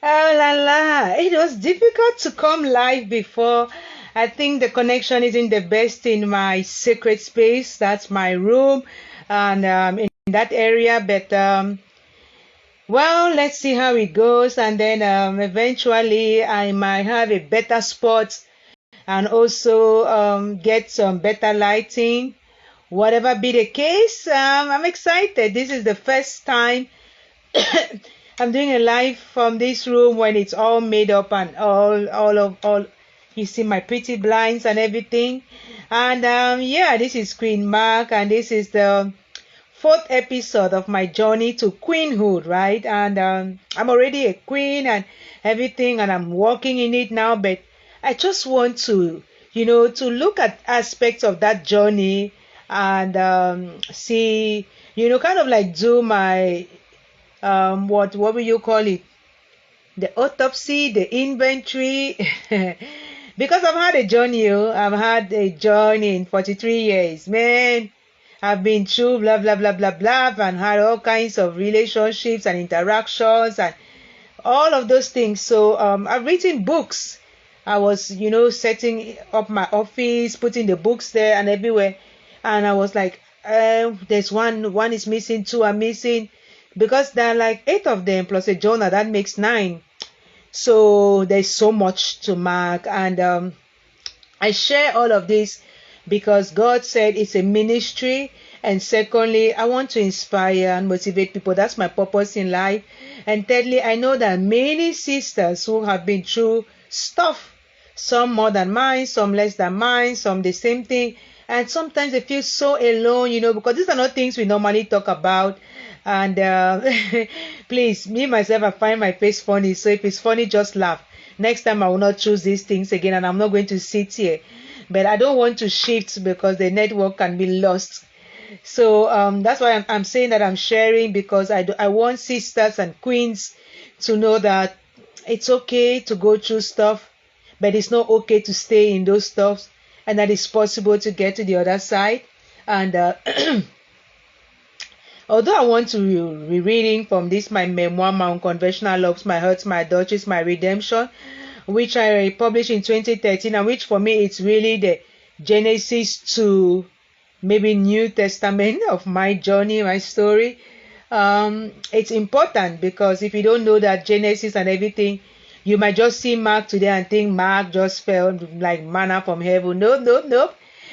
Oh la la, it was difficult to come live before. I think the connection isn't the best in my sacred space. That's my room, and in that area. But well, let's see how it goes, and then eventually I might have a better spot and also get some better lighting. Whatever be the case, I'm excited. This is the first time I'm doing a live from this room when it's all made up and all. You see my pretty blinds and everything. And yeah, this is Queen Mark, and this is the fourth episode of my journey to queenhood, right? And I'm already a queen and everything, and I'm walking in it now. But I just want to, to look at aspects of that journey and see, kind of like do my what will you call it? The autopsy, the inventory. Because I've had a journey, I've had a journey in 43 years, man. I've been through blah blah blah blah blah and had all kinds of relationships and interactions and all of those things. So I've written books. I was, setting up my office, putting the books there and everywhere, and I was like, there's one is missing, two are missing, because there are like 8 of them plus a journal that makes 9. So there's so much to mark, and I share all of this because God said it's a ministry, and secondly, I want to inspire and motivate people. That's my purpose in life. And thirdly, I know that many sisters who have been through stuff, some more than mine, some less than mine, some the same thing, and sometimes they feel so alone, because these are not things we normally talk about. And please, me myself, I find my face funny, so if it's funny, just laugh. Next time I will not choose these things again, and I'm not going to sit here. But I don't want to shift because the network can be lost. So that's why I'm saying that I'm sharing, because I want sisters and queens to know that it's okay to go through stuff, but it's not okay to stay in those stuffs, and that it's possible to get to the other side. And although I want to be reading from this, my memoir, my Unconventional Loves, my hurts, my adulteries, my redemption, which I published in 2013, and which for me it's really the Genesis to maybe New Testament of my journey, my story. It's important because if you don't know that Genesis and everything, you might just see Mark today and think Mark just fell like manna from heaven. No.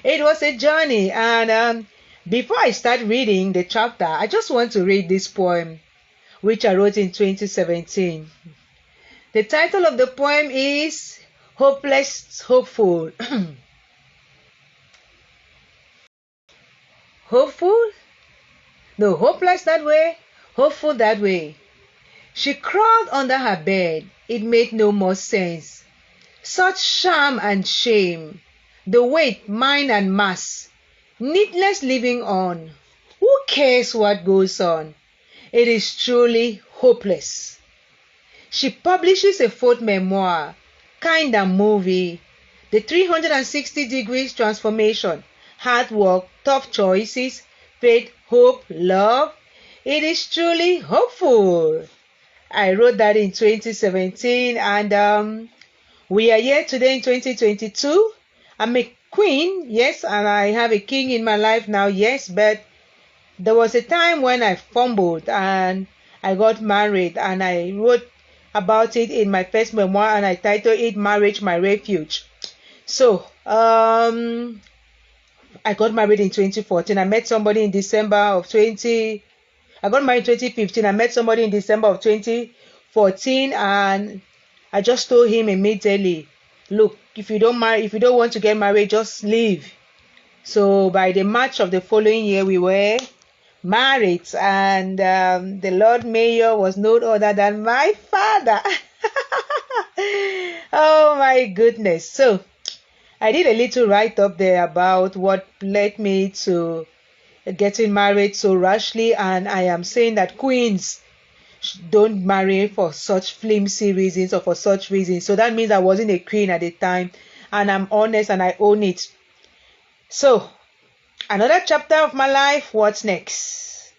It was a journey. And before I start reading the chapter, I just want to read this poem, which I wrote in 2017. The title of the poem is Hopeless, Hopeful. Hopeful? No, hopeless that way, hopeful that way. She crawled under her bed. It made no more sense. Such sham and shame. The weight, mind and mass. Needless living on. Who cares what goes on? It is truly hopeless. She publishes a fourth memoir, kind of movie, the 360 degrees transformation, hard work, tough choices, faith, hope, love. It is truly hopeful. I wrote that in 2017, and we are here today in 2022. I'm a queen, yes, and I have a king in my life now, yes, but there was a time when I fumbled and I got married, and I wrote about it in my first memoir, and I titled it Marriage, My Refuge. So, I got married in 2014. I met somebody in December of 20. I got married in 2015. I met somebody in December of 2014, and I just told him immediately, look, if you don't want to get married, just leave. So by the March of the following year, we were married, and the Lord Mayor was no other than my father. Oh my goodness. So I did a little write-up there about what led me to getting married so rashly, and I am saying that queens don't marry for such flimsy reasons or for such reasons. So that means I wasn't a queen at the time, and I'm honest and I own it. So another chapter of my life, what's next?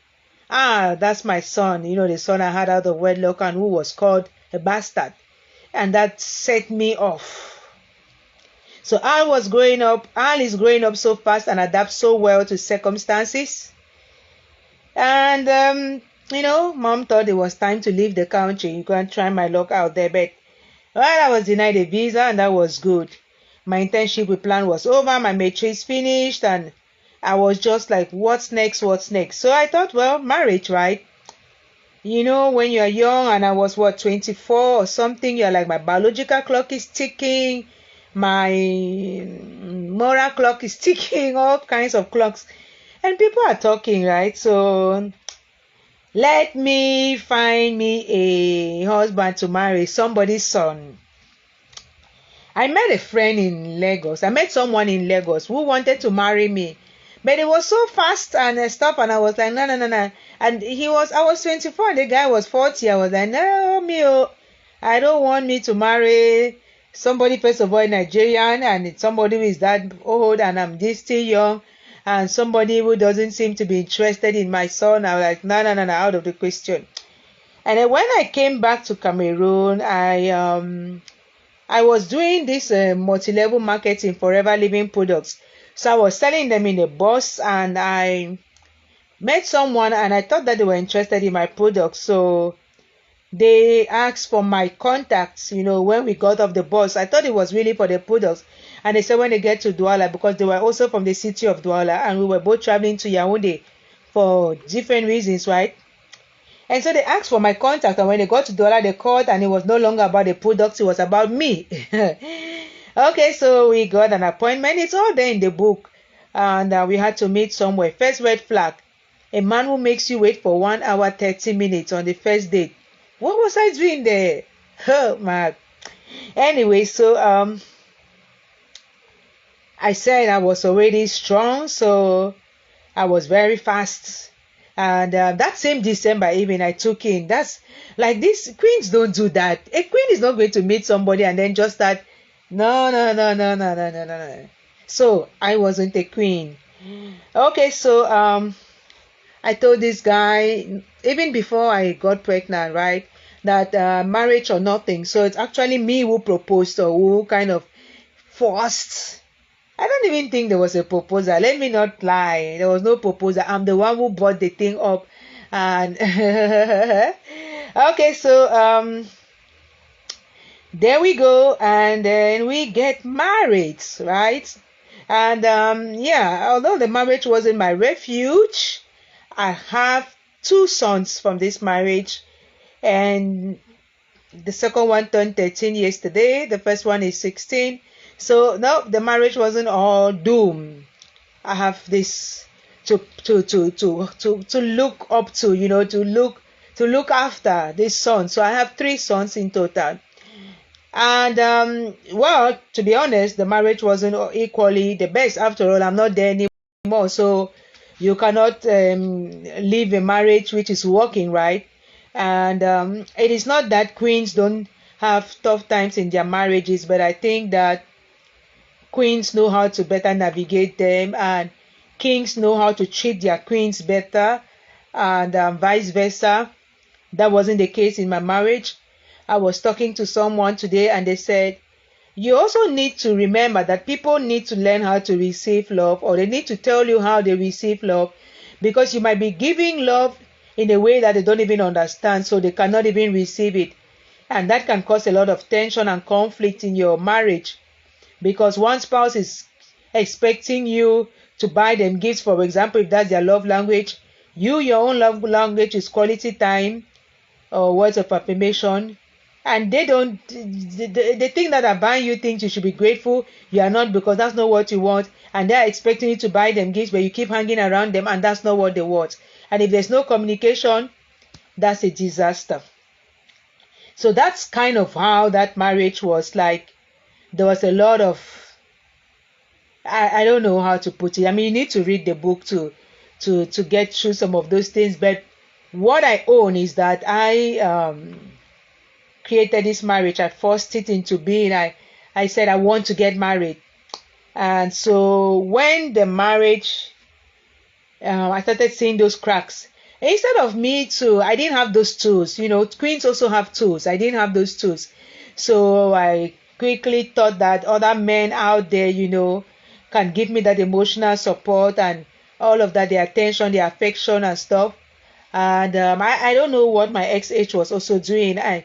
That's my son, the son I had out of wedlock and who was called a bastard. And that set me off. So Al is growing up so fast and adapts so well to circumstances. And, Mom thought it was time to leave the country. You can try my luck out there. But I was denied a visa, and that was good. My internship with plan was over. My matrix finished, and I was just like, what's next? So I thought, well, marriage, right? When you're young, and I was 24 or something, you're like, my biological clock is ticking, my moral clock is ticking, all kinds of clocks, and people are talking, right? So let me find me a husband to marry, somebody's son. I met a friend in Lagos. I met someone in Lagos who wanted to marry me. But it was so fast and stuff, and I was like, no. And I was 24, and the guy was 40. I was like, no, I don't want me to marry somebody, first of all, Nigerian, and it's somebody who is that old, and I'm this still young, and somebody who doesn't seem to be interested in my son. I was like, no, out of the question. And then when I came back to Cameroon, I was doing this multi-level marketing forever living products. So I was selling them in a bus, and I met someone, and I thought that they were interested in my products. So they asked for my contacts, when we got off the bus. I thought it was really for the products. And they said when they get to Douala, because they were also from the city of Douala, and we were both traveling to Yaoundé for different reasons, right? And so they asked for my contact, and when they got to Douala, they called, and it was no longer about the products, it was about me. Okay, so we got an appointment. It's all there in the book. And we had to meet somewhere. First red flag. A man who makes you wait for 1 hour, 30 minutes on the first date. What was I doing there? Oh, man. Anyway, so I said I was already strong, so I was very fast. And that same December even, I took in. That's like this. Queens don't do that. A queen is not going to meet somebody and then just start. No. So I wasn't a queen. Okay, so I told this guy, even before I got pregnant, right, that marriage or nothing. So it's actually me who proposed, or who kind of forced. I don't even think there was a proposal. Let me not lie. There was no proposal. I'm the one who brought the thing up. And okay, so there we go, and then we get married, right? And although the marriage wasn't my refuge, I have 2 sons from this marriage, and the second one turned 13 yesterday. The first one is 16. So no, the marriage wasn't all doom. I have this to look up to, to look after this son. So I have 3 sons in total. And well, to be honest, the marriage wasn't equally the best. After all, I'm not there anymore, so you cannot leave a marriage which is working, right? And it is not that queens don't have tough times in their marriages, but I think that queens know how to better navigate them, and kings know how to treat their queens better, and vice versa. That wasn't the case in my marriage. I was talking to someone today, and they said, you also need to remember that people need to learn how to receive love, or they need to tell you how they receive love, because you might be giving love in a way that they don't even understand, so they cannot even receive it. And that can cause a lot of tension and conflict in your marriage, because one spouse is expecting you to buy them gifts. For example, if that's their love language, your own love language is quality time or words of affirmation, and they think that are buying you things you should be grateful. You are not, because that's not what you want, and they are expecting you to buy them gifts, but you keep hanging around them, and that's not what they want. And if there's no communication, that's a disaster. So that's kind of how that marriage was like. There was a lot of, I don't know how to put it. I mean, you need to read the book to get through some of those things. But what I own is that I created this marriage. I forced it into being. I said I want to get married. And so when the marriage, I started seeing those cracks. Instead of me to, I didn't have those tools. Queens also have tools. I didn't have those tools. So I quickly thought that other men out there, can give me that emotional support and all of that, the attention, the affection and stuff. And I don't know what my ex-H was also doing. I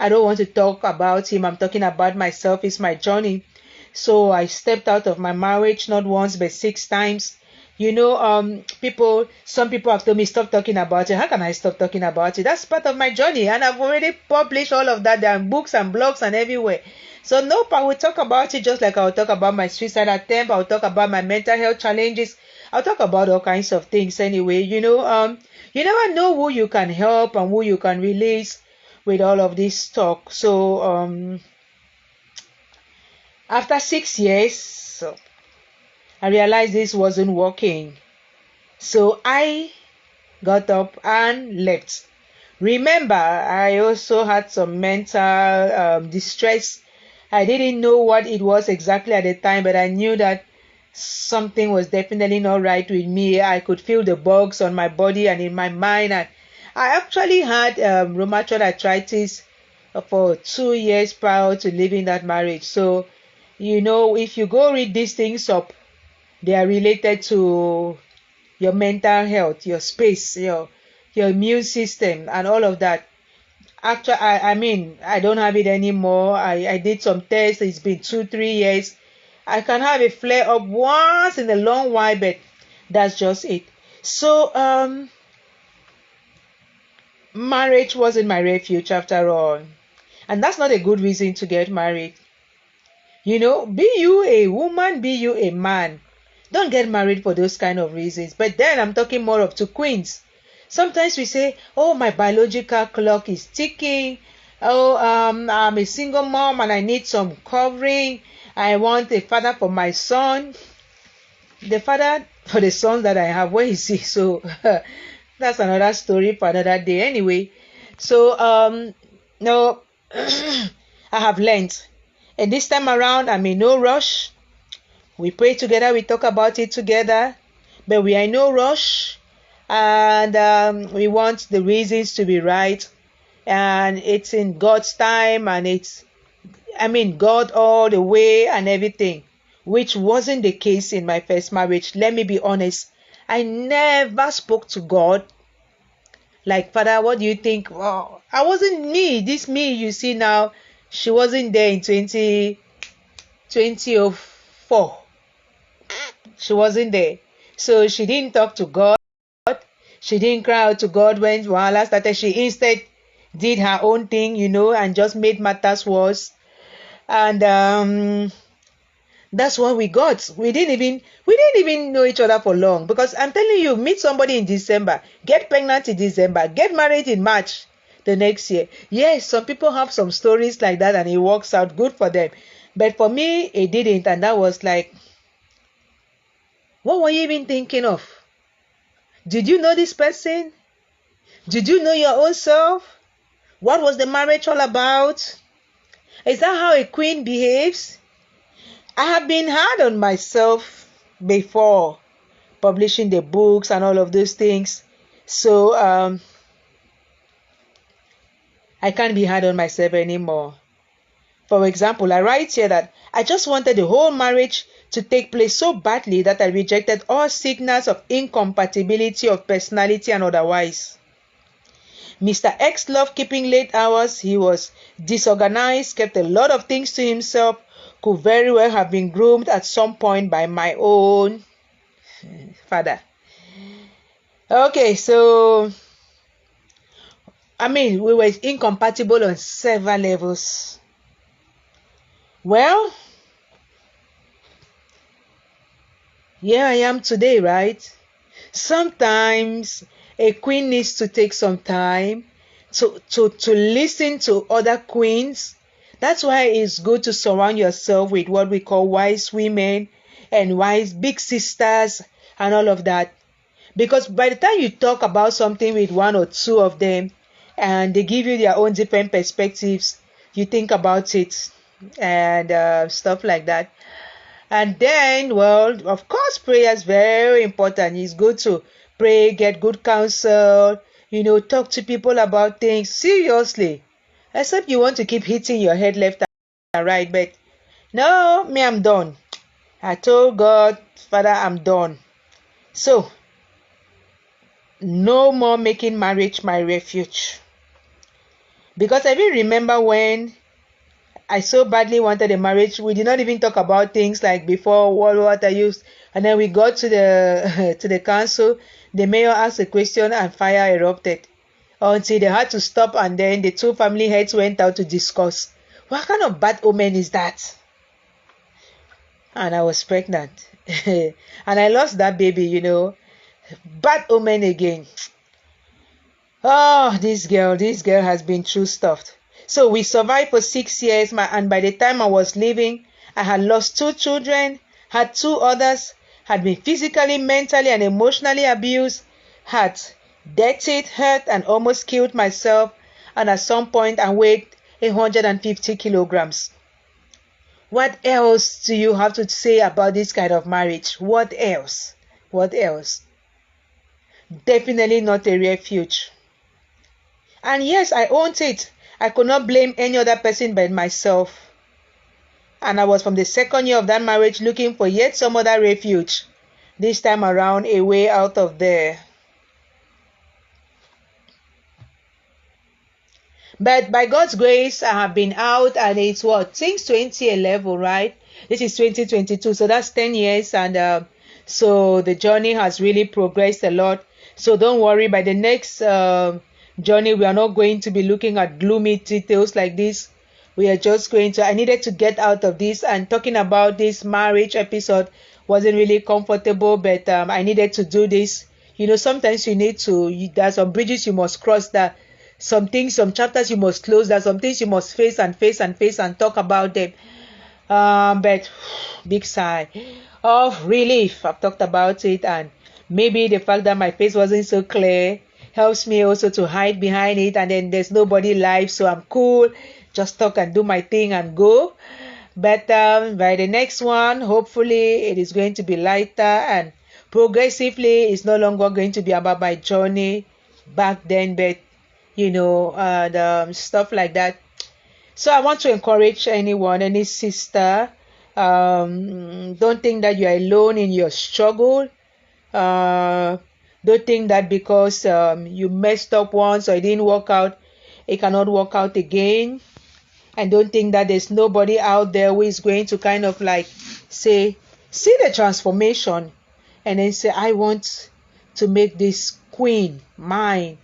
don't want to talk about him. I'm talking about myself. It's my journey. So I stepped out of my marriage not once but 6 times. Some people have told me stop talking about it. How can I stop talking about it? That's part of my journey, and I've already published all of that. There are books and blogs and everywhere. So nope, I will talk about it just like I will talk about my suicide attempt. I will talk about my mental health challenges. I'll talk about all kinds of things anyway. You never know who you can help and who you can release with all of this talk. So after 6 years, I realized this wasn't working. So I got up and left. Remember, I also had some mental distress. I didn't know what it was exactly at the time, but I knew that something was definitely not right with me. I could feel the bugs on my body and in my mind. And I actually had rheumatoid arthritis for 2 years prior to leaving that marriage. So, if you go read these things up, they are related to your mental health, your space, your immune system, and all of that. Actually, I don't have it anymore. I did some tests. It's been 2, 3 years. I can have a flare up once in a long while, but that's just it. So, marriage wasn't my refuge after all. And that's not a good reason to get married. Be you a woman, be you a man. Don't get married for those kind of reasons. But then I'm talking more of to queens. Sometimes we say, oh, my biological clock is ticking. Oh, I'm a single mom and I need some covering. I want a father for my son. The father for the son that I have, where is he? So that's another story for another day. Anyway, so no, I have learned. And this time around, I'm in no rush. We pray together, we talk about it together, but we are in no rush. And we want the reasons to be right. And it's in God's time, and God all the way and everything, which wasn't the case in my first marriage. Let me be honest. I never spoke to God like, Father, what do you think? Oh, I wasn't me. This me you see now, she wasn't there in 2004. She wasn't there. So she didn't talk to God. She didn't cry out to God when Wahala started. She instead did her own thing, and just made matters worse. And that's what we got. We didn't even know each other for long. Because I'm telling you, meet somebody in December, get pregnant in December, get married in March the next year. Yes, some people have some stories like that and it works out good for them. But for me, it didn't. And that was like, what were you even thinking of? Did you know this person? Did you know your own self? What was the marriage all about? Is that how a queen behaves? I have been hard on myself before publishing the books and all of those things. So I can't be hard on myself anymore. For example, I write here that I just wanted the whole marriage to take place so badly that I rejected all signals of incompatibility of personality and otherwise. Mr. X loved keeping late hours. He was disorganized, kept a lot of things to himself, could very well have been groomed at some point by my own father. Okay, so we were incompatible on several levels. Well, here I am today, right? Sometimes a queen needs to take some time to listen to other queens. That's why it's good to surround yourself with what we call wise women and wise big sisters and all of that. Because by the time you talk about something with one or two of them and they give you their own different perspectives, you think about it and stuff like that. And then, well, of course, prayer is very important. It's good to pray, get good counsel, talk to people about things seriously. Except you want to keep hitting your head left and right. But no, me, I'm done. I told God, Father, I'm done. So, no more making marriage my refuge. Because I even remember when I so badly wanted a marriage, we did not even talk about things like before what I used. And then we got to the to the council. The mayor asked a question and fire erupted until they had to stop, and then the two family heads went out to discuss. What kind of bad omen is that? And I was pregnant. And I lost that baby, Bad omen again. Oh, this girl has been through stuff. So we survived for 6 years, and by the time I was leaving, I had lost 2 children, had 2 others, had been physically, mentally, and emotionally abused, had dated, hurt, and almost killed myself, and at some point I weighed 150 kilograms. What else do you have to say about this kind of marriage? What else? What else? Definitely not a refuge. And yes, I owned it. I could not blame any other person but myself. And I was from the second year of that marriage looking for yet some other refuge. This time around, a way out of there. But by God's grace, I have been out, and it's since 2011, right? This is 2022, so that's 10 years. And so the journey has really progressed a lot. So don't worry, by the next journey, we are not going to be looking at gloomy details like this. We are just I needed to get out of this, and talking about this marriage episode wasn't really comfortable, but I needed to do this. Sometimes you need to, there are some bridges you must cross, that some things, some chapters you must close, there are some things you must face and talk about them. But big sigh of relief. I've talked about it, and maybe the fact that my face wasn't so clear helps me also to hide behind it, and then there's nobody live, so I'm cool, just talk and do my thing and go. But by the next one, hopefully it is going to be lighter, and progressively it's no longer going to be about my journey back then, but stuff like that. So I want to encourage anyone, any sister, don't think that you are alone in your struggle. Don't think that because you messed up once or it didn't work out, it cannot work out again. And don't think that there's nobody out there who is going to kind of like say, see the transformation, and then say, I want to make this queen mine.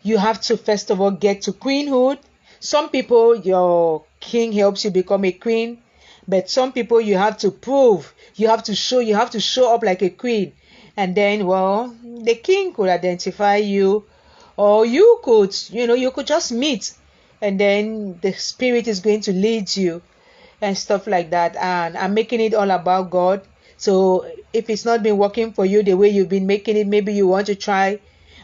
You have to first of all get to queenhood. Some people, your king helps you become a queen, but some people you have to prove, you have to show up like a queen. And then, the king could identify you, or you could just meet, and then the spirit is going to lead you and stuff like that. And I'm making it all about God. So if it's not been working for you the way you've been making it, maybe you want to try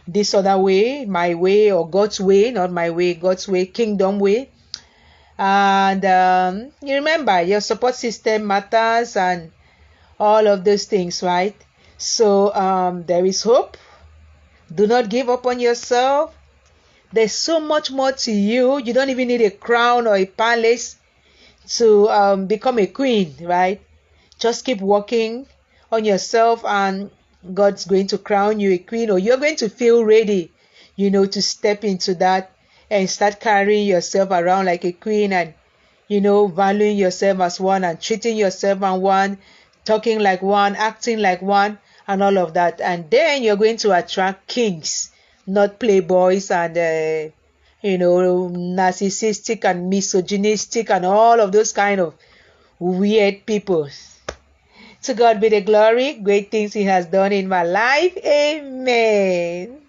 this other way, my way, or God's way, not my way, God's way, kingdom way. And you remember, your support system matters and all of those things, right? So there is hope. Do not give up on yourself. There's so much more to you. You don't even need a crown or a palace to become a queen, right? Just keep working on yourself, and God's going to crown you a queen, or you're going to feel ready, to step into that and start carrying yourself around like a queen, and, valuing yourself as one, and treating yourself as one, talking like one, acting like one, and all of that. And then you're going to attract kings, not playboys and, narcissistic and misogynistic and all of those kind of weird people. To God be the glory. Great things He has done in my life. Amen.